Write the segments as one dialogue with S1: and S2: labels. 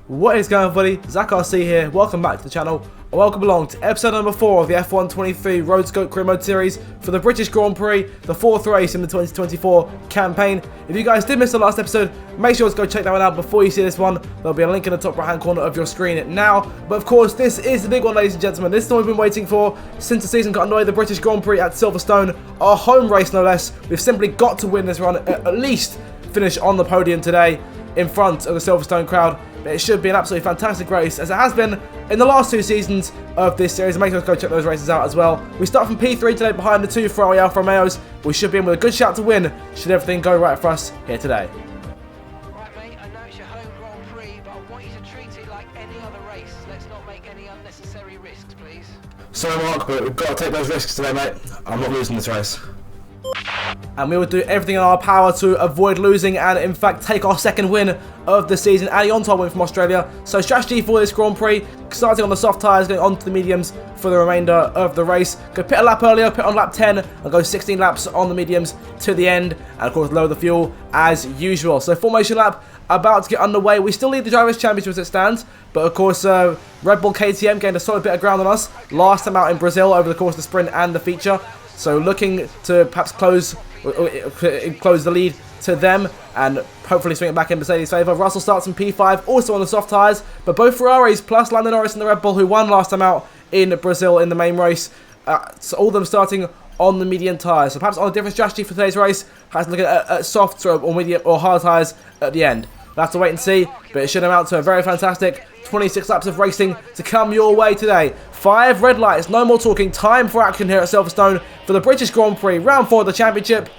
S1: What is going on, buddy? ZakRC here. Welcome back to the channel. Welcome along to episode number 4 of the F1 23 Road Scope Career Mode series for the British Grand Prix, the 4th race in the 2024 campaign. If you guys did miss the last episode, make sure to go check that one out before you see this one. There'll be a link in the top right hand corner of your screen now. But of course, this is the big one, ladies and gentlemen. This is what we've been waiting for since the season got underway, the British Grand Prix at Silverstone. Our home race, no less. We've simply got to win this run, at least finish on the podium today in front of the Silverstone crowd. It should be an absolutely fantastic race, as it has been in the last 2 seasons of this series. Make sure to go check those races out as well. We start from P3 today behind the 2 Ferrari Alfa Romeos. We should be in with a good shout to win, should everything go right for us here today.
S2: Right, mate, I know it's your home Grand Prix, but I want you to treat it like any other race. Let's not make any unnecessary risks, please.
S1: Sorry, Mark, but we've got to take those risks today, mate. I'm not losing this race. And we will do everything in our power to avoid losing and, in fact, take our second win of the season, adding on to our win from Australia. So strategy for this Grand Prix, starting on the soft tyres, going on to the mediums for the remainder of the race. Go pit a lap earlier, pit on lap 10, and go 16 laps on the mediums to the end. And, of course, lower the fuel as usual. So formation lap about to get underway. We still lead the Drivers' Championship as it stands, but, of course, Red Bull KTM gained a solid bit of ground on us last time out in Brazil over the course of the sprint and the feature. So looking to perhaps close the lead to them and hopefully swing it back in Mercedes' favour. Russell starts in P5, also on the soft tyres, but both Ferraris plus Lando Norris and the Red Bull, who won last time out in Brazil in the main race, so all of them starting on the medium tyres. So perhaps on a different strategy for today's race, has to look at soft or medium or hard tyres at the end. We'll have to wait and see, but it should amount to a very fantastic 26 laps of racing to come your way today. 5 red lights, no more talking, time for action here at Silverstone for the British Grand Prix, round 4 of the championship.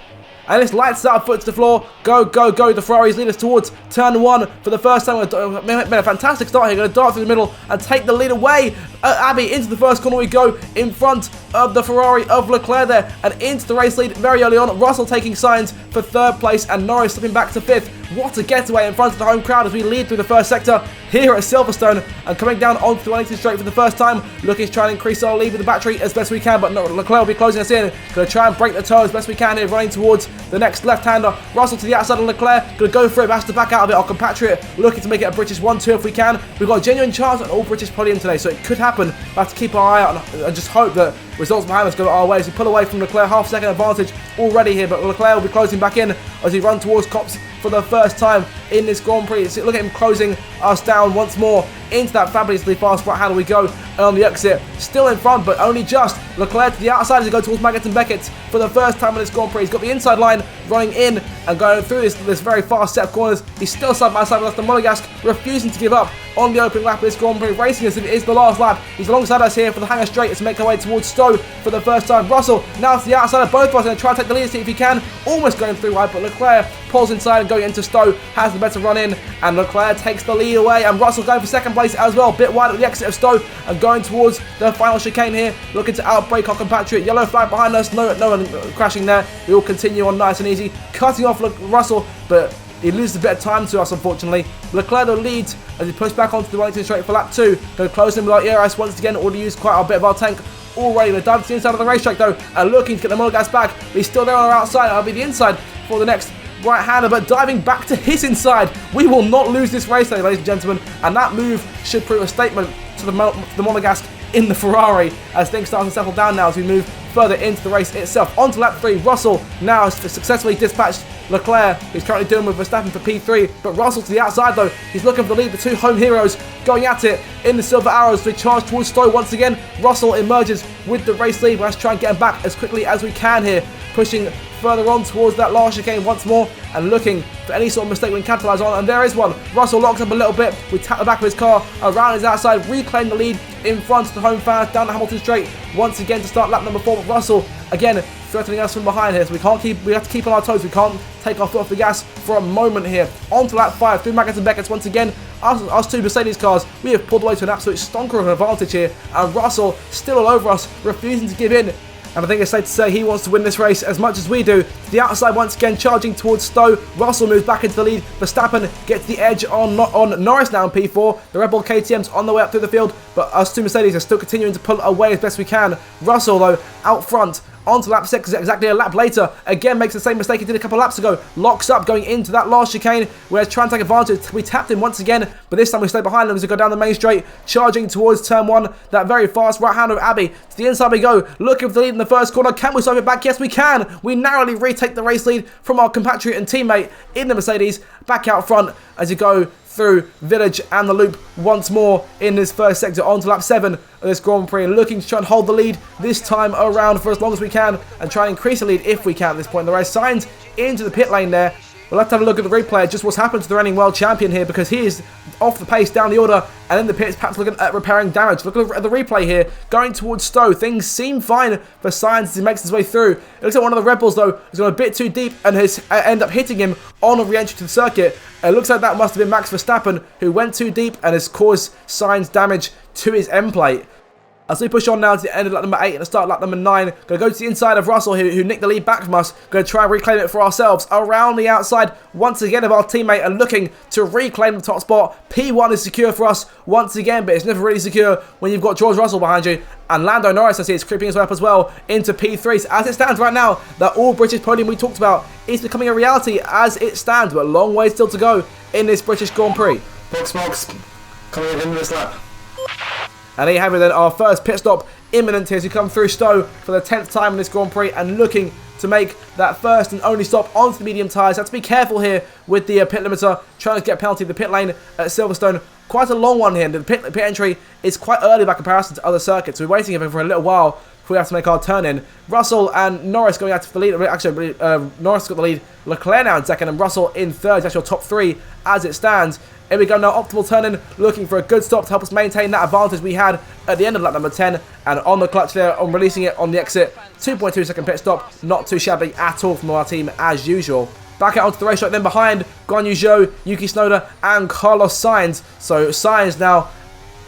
S1: And this lights out, foot to the floor, go, go, go. The Ferraris lead us towards turn 1 for the first time. Made a fantastic start here, going to dart through the middle and take the lead away. Abbey, into the first corner we go, in front of the Ferrari of Leclerc there, and into the race lead very early on. Russell taking signs for 3rd place, and Norris slipping back to 5th. What a getaway in front of the home crowd as we lead through the first sector here at Silverstone, and coming down onto the 180 straight for the first time, looking to try and increase our lead with the battery as best we can, but no, Leclerc will be closing us in. Going to try and break the toe as best we can here, running towards the next left-hander. Russell to the outside of Leclerc, going to go for it, but has to back out of it. Our compatriot looking to make it a British 1-2 if we can. We've got a genuine chance at an all-British podium today, so it could happen. We'll have to keep our eye out and just hope that results behind us go our way as we pull away from Leclerc. Half-second advantage already here, but Leclerc will be closing back in as he runs towards Copse for the first time in this Grand Prix. Look at him closing us down once more into that fabulously fast right hand we go on the exit. Still in front, but only just. Leclerc to the outside as he goes towards Maggott and Beckett for the first time in this Grand Prix. He's got the inside line running in and going through this very fast set of corners. He's still side by side with us. The Monegasque refusing to give up on the opening lap of this Grand Prix, racing as if it is the last lap. He's alongside us here for the hangar straight as we make our way towards Stowe for the first time. Russell now to the outside of both of us, going to try and take the lead, see if he can. Almost going through right, but Leclerc pulls inside and going into Stowe, has the better run in, and Leclerc takes the lead away, and Russell going for 2nd place as well, bit wide at the exit of Stowe, and going towards the final chicane here, looking to outbrake our compatriot. Yellow flag behind us, no one crashing there. We will continue on nice and easy, cutting off Russell, but he loses a bit of time to us, unfortunately. Leclerc leads as he pushes back onto the 180 straight for lap 2. Going to close him with our ERS once again, already used quite a bit of our tank already. We're diving to the inside of the racetrack though, and looking to get the Monegasque back. He's still there on our outside. That'll be the inside for the next right-hander, but diving back to his inside. We will not lose this race today, ladies and gentlemen, and that move should prove a statement to the Monegasque in the Ferrari as things start to settle down now as we move further into the race itself. On to lap 3, Russell now has successfully dispatched Leclerc. He's currently doing with Verstappen for P3, but Russell to the outside though. He's looking for the lead. The 2 home heroes going at it in the silver arrows. We charge towards Stowe once again. Russell emerges with the race lead. Let's try and get him back as quickly as we can here, pushing further on towards that last chicane once more and looking for any sort of mistake we can capitalise on, and there is one. Russell locks up a little bit. We tap the back of his car around his outside, reclaim the lead in front of the home fans down the Hamilton straight once again to start lap number 4. But Russell again threatening us from behind here, so we have to keep on our toes. We can't take our foot off the gas for a moment here. On to lap 5 through Maggott and Beckett once again. Us 2 Mercedes cars, we have pulled away to an absolute stonker of an advantage here, and Russell still all over us, refusing to give in. And I think it's safe to say he wants to win this race as much as we do. To the outside once again, charging towards Stowe. Russell moves back into the lead. Verstappen gets the edge on Norris now in P4. The Red Bull KTM's on the way up through the field, but us 2 Mercedes are still continuing to pull away as best we can. Russell, though, out front on to lap 6, exactly a lap later. Again, makes the same mistake he did a couple laps ago. Locks up going into that last chicane, where he's trying to take advantage. We tapped him once again, but this time we stay behind him as we go down the main straight, charging towards turn 1. That very fast right hand of Abby. To the inside we go, looking for the lead in the first corner. Can we stop it back? Yes, we can. We narrowly retake the race lead from our compatriot and teammate in the Mercedes, back out front as you go through Village and the loop once more in this first sector onto lap 7 of this Grand Prix, looking to try and hold the lead this time around for as long as we can and try and increase the lead if we can at this point in the race. Sainz into the pit lane there. We'll have to have a look at the replay, just what's happened to the reigning world champion here, because he is off the pace down the order and in the pits, perhaps looking at repairing damage. Look at the replay here, going towards Stowe. Things seem fine for Sainz as he makes his way through. It looks like one of the Red Bulls, though, has gone a bit too deep and has ended up hitting him on a re-entry to the circuit. It looks like that must have been Max Verstappen, who went too deep and has caused Sainz damage to his end plate. As we push on now to the end of lap number 8 and the start of lap number 9, going to go to the inside of Russell, who nicked the lead back from us. Going to try and reclaim it for ourselves. Around the outside, once again, of our teammate, and looking to reclaim the top spot. P1 is secure for us once again, but it's never really secure when you've got George Russell behind you. And Lando Norris, I see, is creeping his way up as well into P3. So as it stands right now, that all-British podium we talked about is becoming a reality as it stands, but a long way still to go in this British Grand Prix.
S3: Box, coming in this lap.
S1: And there you have it then, our first pit stop imminent here as we come through Stowe for the 10th time in this Grand Prix and looking to make that first and only stop onto the medium tyres. Have to be careful here with the pit limiter, trying to get a penalty. The pit lane at Silverstone, quite a long one here. The pit entry is quite early by comparison to other circuits. We're waiting here for a little while before we have to make our turn in. Russell and Norris going out for the lead. Actually, Norris got the lead. Leclerc now in second and Russell in third. That's your top 3 as it stands. Here we go now, optimal turn-in, looking for a good stop to help us maintain that advantage we had at the end of lap number 10. And on the clutch there, on releasing it on the exit, 2.2 second pit stop, not too shabby at all from our team as usual. Back out onto the racetrack, then behind, Guan Yu Zhou, Yuki Tsunoda and Carlos Sainz. So Sainz now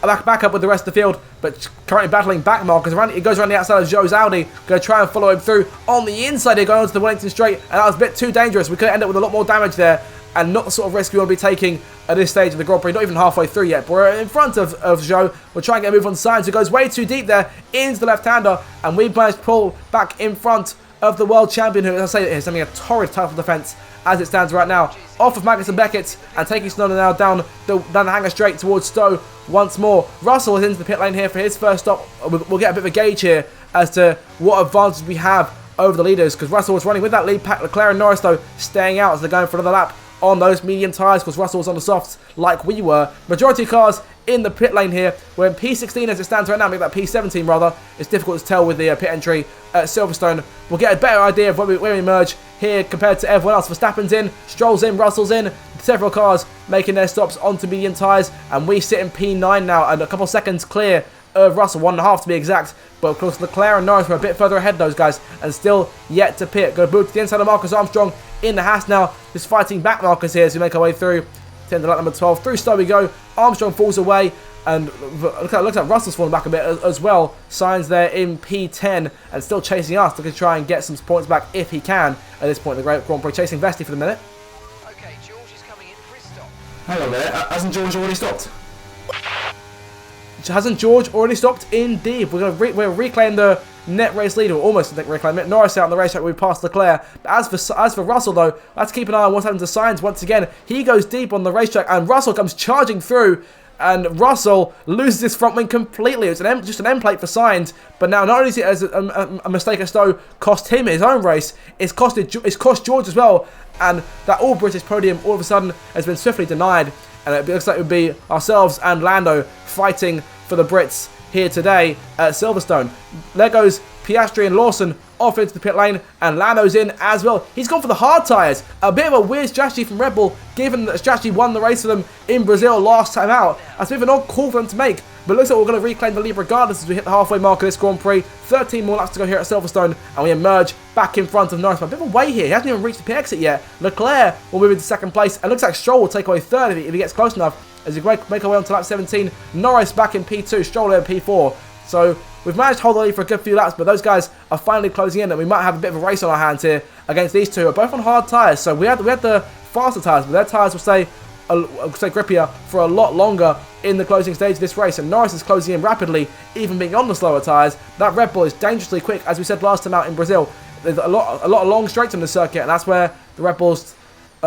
S1: back up with the rest of the field, but currently battling back markers. It goes around the outside of Zhou's Audi. Going to try and follow him through on the inside here, going onto the Wellington Straight, and that was a bit too dangerous. We could end up with a lot more damage there, and not the sort of risk we want to be taking at this stage of the Grand Prix, not even halfway through yet. But we're in front of Zhou. We'll try and get a move on Sainz, who goes way too deep there into the left-hander, and we managed to pull back in front of the world champion, who, as I say, is having a torrid title defence as it stands right now. Off of Magnussen Beckett and taking Tsunoda now down the hangar straight towards Stowe once more. Russell is into the pit lane here for his first stop. We'll get a bit of a gauge here as to what advantage we have over the leaders, because Russell was running with that lead pack. Leclerc and Norris, though, staying out as they're going for another lap on those medium tyres, because Russell was on the softs like we were. Majority of cars in the pit lane here. We're in P16 as it stands right now, make that P17 rather. It's difficult to tell with the pit entry at Silverstone. We'll get a better idea of where we emerge here compared to everyone else. Verstappen's in, Stroll's in, Russell's in. Several cars making their stops onto medium tyres, and we sit in P9 now and a couple seconds clear of Russell, 1.5 to be exact. But of course Leclerc and Norris were a bit further ahead, those guys, and still yet to pit. Going to boot to the inside of Marcus Armstrong in the Haas now, just fighting back Marcus here as we make our way through to lap number 12. Through Stowe we go. Armstrong falls away, and looks like Russell's falling back a bit as well. Sainz there in P10 and still chasing us to try and get some points back if he can at this point in the Grand Prix. Chasing Vesti for the minute.
S2: Okay, George is coming in for his stop.
S3: Hang on a minute, hasn't George already stopped?
S1: Hasn't George already stopped? Indeed. We're going to reclaim the net race lead, or almost reclaim it. Norris out on the racetrack, we passed Leclerc. But as for Russell, though, let's keep an eye on what's happening to Sainz once again. He goes deep on the racetrack, and Russell comes charging through, and Russell loses his front wing completely. It's just an end plate for Sainz, but now not only is it as a mistake at Stowe cost him his own race, it's cost George as well, and that all-British podium all of a sudden has been swiftly denied. And it looks like it would be ourselves and Lando fighting for the Brits here today at Silverstone. There goes Piastri and Lawson off into the pit lane, and Lando's in as well. He's gone for the hard tyres. A bit of a weird strategy from Red Bull, given that the strategy won the race for them in Brazil last time out. That's a bit of an odd call for them to make, but it looks like we're going to reclaim the lead regardless as we hit the halfway mark of this Grand Prix. 13 more laps to go here at Silverstone, and we emerge back in front of Norris. A bit of a way here. He hasn't even reached the pit exit yet. Leclerc will move into second place, and looks like Stroll will take away third if he gets close enough. As we make our way onto lap 17, Norris back in P2, Stroll in P4. So we've managed to hold the lead for a good few laps, but those guys are finally closing in, and we might have a bit of a race on our hands here against these two. We're both on hard tyres, so we had the faster tyres, but their tyres will stay grippier for a lot longer in the closing stage of this race, and Norris is closing in rapidly, even being on the slower tyres. That Red Bull is dangerously quick, as we said last time out in Brazil. There's a lot of long straights on the circuit, and that's where the Red Bull's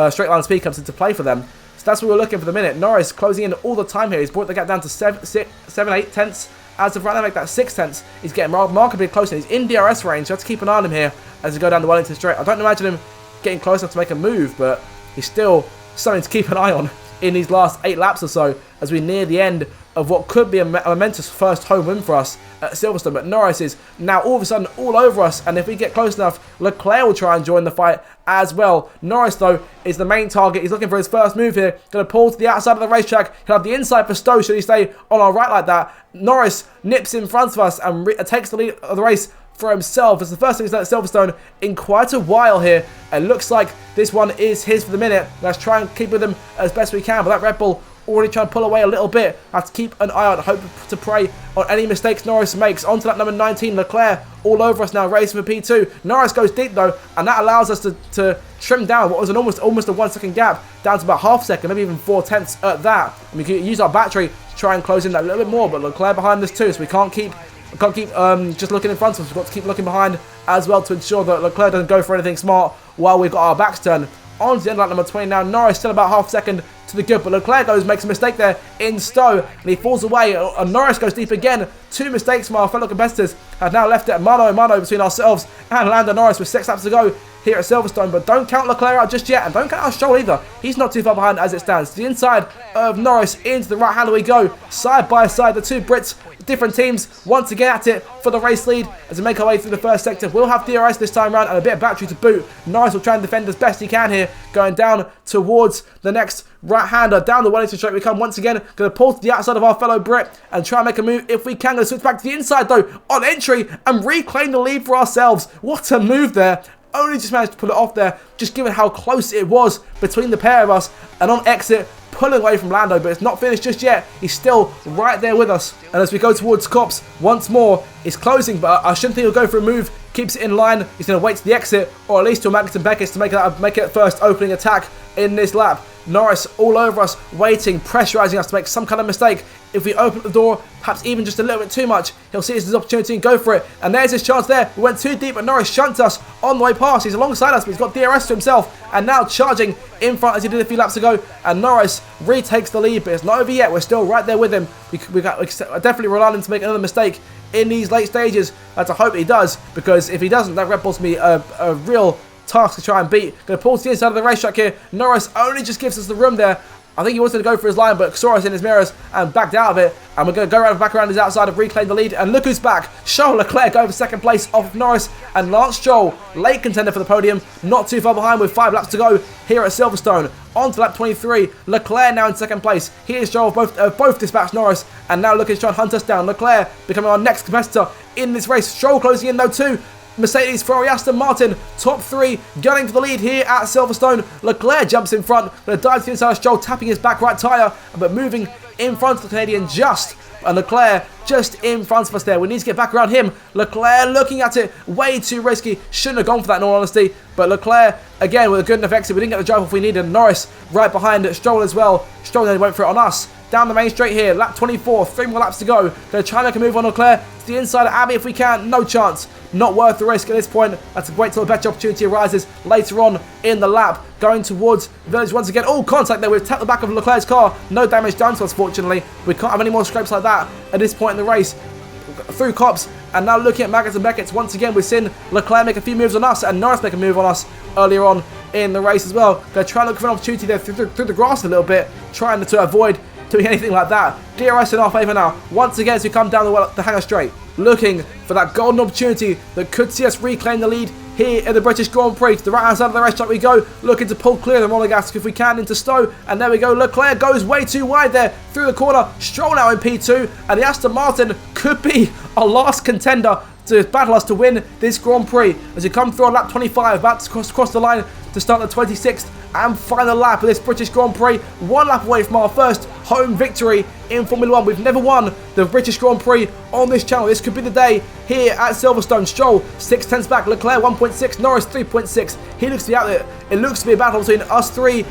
S1: straight line speed comes into play for them. So that's what we're looking for the minute. Norris closing in all the time here. He's brought the gap down to 7-8 tenths. As of right now, make that 6 tenths. He's getting remarkably close, and he's in DRS range. So you have to keep an eye on him here as we go down the Wellington straight. I don't imagine him getting close enough to make a move, but he's still something to keep an eye on in these last 8 laps or so as we near the end of what could be a momentous first home win for us at Silverstone. But Norris is now all of a sudden all over us, and if we get close enough, Leclerc will try and join the fight as well. Norris, though, is the main target. He's looking for his first move here. Going to pull to the outside of the racetrack. He'll have the inside for Stowe should he stay on our right like that. Norris nips in front of us and takes the lead of the race for himself. It's the first thing he's done at Silverstone in quite a while here. It looks like this one is his for the minute. Let's try and keep with him as best we can, but that Red Bull already trying to pull away a little bit. Have to keep an eye out, hope to prey on any mistakes Norris makes. Onto that number 19, Leclerc, all over us now, racing for P2. Norris goes deep though, and that allows us to trim down what was an almost a 1 second gap down to about half second, maybe even 4 tenths at that. And we can use our battery to try and close in that a little bit more, but Leclerc behind us too, so we can't keep just looking in front of us. We've got to keep looking behind as well to ensure that Leclerc doesn't go for anything smart while we've got our backs turned. On to the end of lap number 20 now. Norris still about half second to the good, but Leclerc makes a mistake there in Stowe, and he falls away, and Norris goes deep again. 2 mistakes from our fellow competitors have now left it mano a mano between ourselves and Lando Norris with 6 laps to go here at Silverstone. But don't count Leclerc out just yet, and don't count our Stroll either. He's not too far behind as it stands. To the inside of Norris, into the right hander we go, side by side, the 2 Brits, different teams, once again at it for the race lead as we make our way through the first sector. We'll have DRS this time around and a bit of battery to boot. Norris will try and defend as best he can here, going down towards the next right-hander. Down the Wellington straight we come once again. Going to pull to the outside of our fellow Brit and try and make a move if we can. Going to switch back to the inside though on entry and reclaim the lead for ourselves. What a move there. Only just managed to pull it off there, just given how close it was between the pair of us. And on exit, pulling away from Lando, but it's not finished just yet. He's still right there with us. And as we go towards Cops, once more, it's closing, but I shouldn't think he'll go for a move. Keeps it in line. He's going to wait to the exit, or at least till Magnussen and Beckett to make it first opening attack in this lap. Norris all over us, waiting, pressurising us to make some kind of mistake. If we open the door, perhaps even just a little bit too much, he'll see his opportunity and go for it. And there's his chance there. We went too deep, but Norris shunts us on the way past. He's alongside us, but he's got DRS to himself. And now charging in front as he did a few laps ago. And Norris retakes the lead, but it's not over yet. We're still right there with him. We definitely rely on him to make another mistake in these late stages. Let's hope he does, because if he doesn't, that Red Bull's me a real task to try and beat. Going to pull to the inside of the racetrack here. Norris only just gives us the room there. I think he wanted to go for his line, but saw us in his mirrors and backed out of it. And we're going to go back around his outside and reclaim the lead. And look who's back. Charles Leclerc over second place off of Norris. And Lance Stroll, late contender for the podium, not too far behind with 5 laps to go here at Silverstone. On to lap 23. Leclerc now in second place. He and Stroll both dispatched Norris. And now looking to try and hunt us down. Leclerc becoming our next competitor in this race. Stroll closing in though too. Mercedes, Ferrari, Aston Martin, top 3, gunning for the lead here at Silverstone. Leclerc jumps in front, going to dive to the inside of Stroll, tapping his back right tyre, but moving in front of the Canadian just. And Leclerc just in front of us there. We need to get back around him. Leclerc looking at it, way too risky. Shouldn't have gone for that in all honesty. But Leclerc, again, with a good enough exit. We didn't get the drive off we needed. Norris right behind Stroll as well. Stroll then went for it on us. Down the main straight here, lap 24, 3 more laps to go. Going to try and make a move on Leclerc to the inside of Abbey if we can. No chance. Not worth the risk at this point. Let's wait till a better opportunity arises later on in the lap. Going towards Village once again. Oh, contact there. We've tapped the back of Leclerc's car. No damage done to us, fortunately. We can't have any more scrapes like that at this point in the race. Through Cops, and now looking at Maggots and Beckett. Once again, we've seen Leclerc make a few moves on us, and Norris make a move on us earlier on in the race as well. Going to try and look for an opportunity there through the grass a little bit, trying to avoid doing anything like that. DRS in our favour now. Once again, as we come down the hanger straight, looking for that golden opportunity that could see us reclaim the lead here in the British Grand Prix. To the right hand side of the racetrack we go, looking to pull clear the monogasque if we can into Stowe, and there we go. Leclerc goes way too wide there through the corner. Stroll now in P2, and the Aston Martin could be our last contender to battle us to win this Grand Prix as we come through on lap 25, about to cross the line to start the 26th and final lap of this British Grand Prix. 1 lap away from our first home victory in Formula 1. We've never won the British Grand Prix on this channel. This could be the day here at Silverstone. Stroll 6 tenths back, Leclerc 1.6, Norris 3.6. He looks to be out there. It looks to be a battle between us 3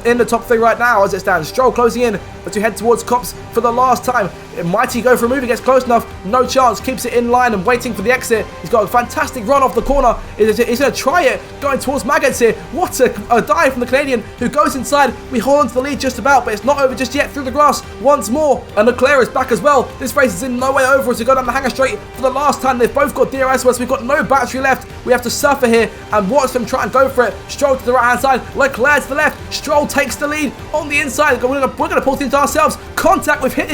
S1: in the top 3 right now as it stands. Stroll closing in as we head towards Cops for the last time. Mighty go for a move, he gets close enough, no chance, keeps it in line and waiting for the exit. He's got a fantastic run off the corner. He's going to try it, going towards Maggots here. What a dive from the Canadian, who goes inside. We hold on to the lead just about, but it's not over just yet through the grass once more. And Leclerc is back as well. This race is in no way over as we go down the hanger straight for the last time. They've both got DRS, so we've got no battery left. We have to suffer here and watch them try and go for it. Stroll to the right hand side, Leclerc to the left. Stroll takes the lead on the inside. We're going to pull things to ourselves. Contact, we've hit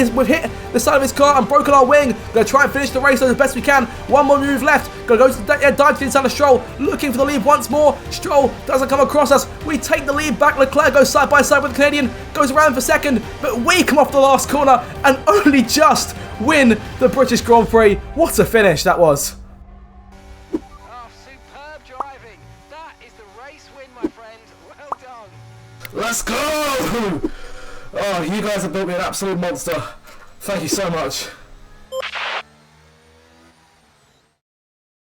S1: the side of his car and broken our wing. Going to try and finish the race as best we can. One more move left. Going to go to the dive to the inside of Stroll, looking for the lead once more. Stroll doesn't come across us. We take the lead back. Leclerc goes side by side with the Canadian, goes around for second, but we come off the last corner and only just win the British Grand Prix. What a finish that was.
S2: Oh, superb driving. That is the race win, my friend. Well done.
S3: Let's go! Oh, you guys have built me an absolute monster. Thank you so much.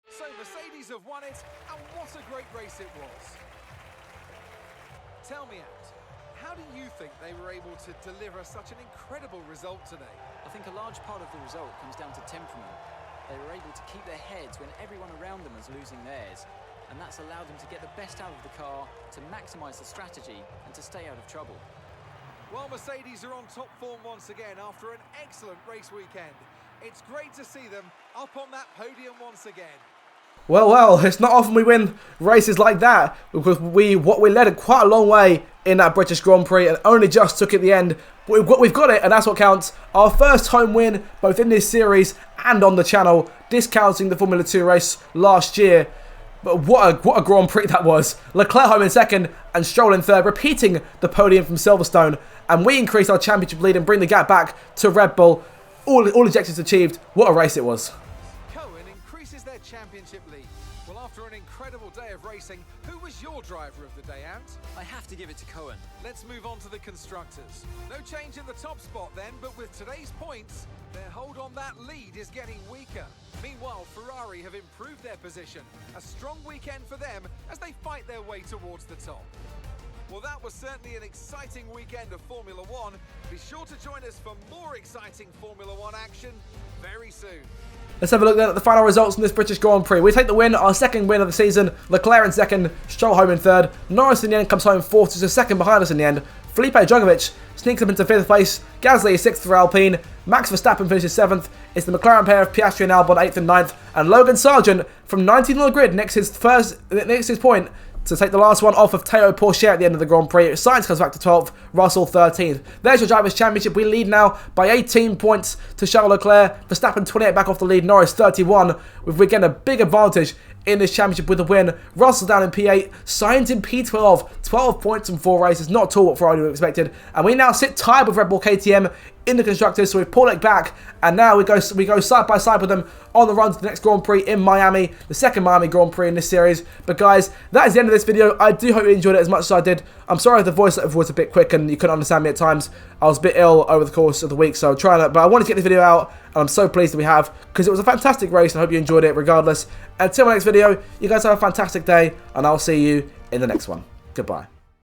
S4: So Mercedes have won it, and what a great race it was. Tell me, Ant, how do you think they were able to deliver such an incredible result today?
S5: I think a large part of the result comes down to temperament. They were able to keep their heads when everyone around them was losing theirs, and that's allowed them to get the best out of the car, to maximise the strategy, and to stay out of trouble.
S4: Well, Mercedes are on top form once again after an excellent race weekend. It's great to see them up on that podium once again.
S1: Well, it's not often we win races like that, because we led quite a long way in that British Grand Prix and only just took it at the end. But we've got it, and that's what counts. Our first home win, both in this series and on the channel, discounting the Formula 2 race last year. But what a Grand Prix that was. Leclerc home in second and Stroll in third, repeating the podium from Silverstone. And we increased our championship lead and bring the gap back to Red Bull. All objectives achieved. What a race it was.
S4: Cohen increases their championship lead. Well, after an incredible day of racing, who was your driver of the day, Ant?
S5: I have to give it to Cohen.
S4: Let's move on to the constructors. No change in the top spot then, but with today's points, their hold on that lead is getting weaker. Meanwhile, Ferrari have improved their position. A strong weekend for them as they fight their way towards the top. Well, that was certainly an exciting weekend of Formula One. Be sure to join us for more exciting Formula One action very soon.
S1: Let's have a look then at the final results from this British Grand Prix. We take the win, our second win of the season. Leclerc in second, Stroll home in third. Norris in the end comes home fourth, so second behind us in the end. Felipe Drugovich sneaks up into fifth place. Gasly is sixth for Alpine. Max Verstappen finishes seventh. It's the McLaren pair of Piastri and Albon 8th and 9th. And Logan Sargent from 19th on the grid next his point to take the last one off of Théo Pourchaire at the end of the Grand Prix. Sainz comes back to 12th, Russell 13th. There's your Drivers' Championship. We lead now by 18 points to Charles Leclerc. Verstappen 28 back off the lead, Norris 31. We're getting a big advantage in this championship with the win. Russell down in P8, Sainz in P12, 12 points from 4 races, not at all what Ferrari would have expected. And we now sit tied with Red Bull KTM in the constructors, so we've pulled it back, and now we go side by side with them on the run to the next Grand Prix in Miami, the second Miami Grand Prix in this series. But guys, that is the end of this video. I do hope you enjoyed it as much as I did. I'm sorry if the voice was a bit quick and you couldn't understand me at times. I was a bit ill over the course of the week, so but I wanted to get this video out, and I'm so pleased that we have, because it was a fantastic race, and I hope you enjoyed it regardless. Until my next video, you guys have a fantastic day, and I'll see you in the next one. Goodbye.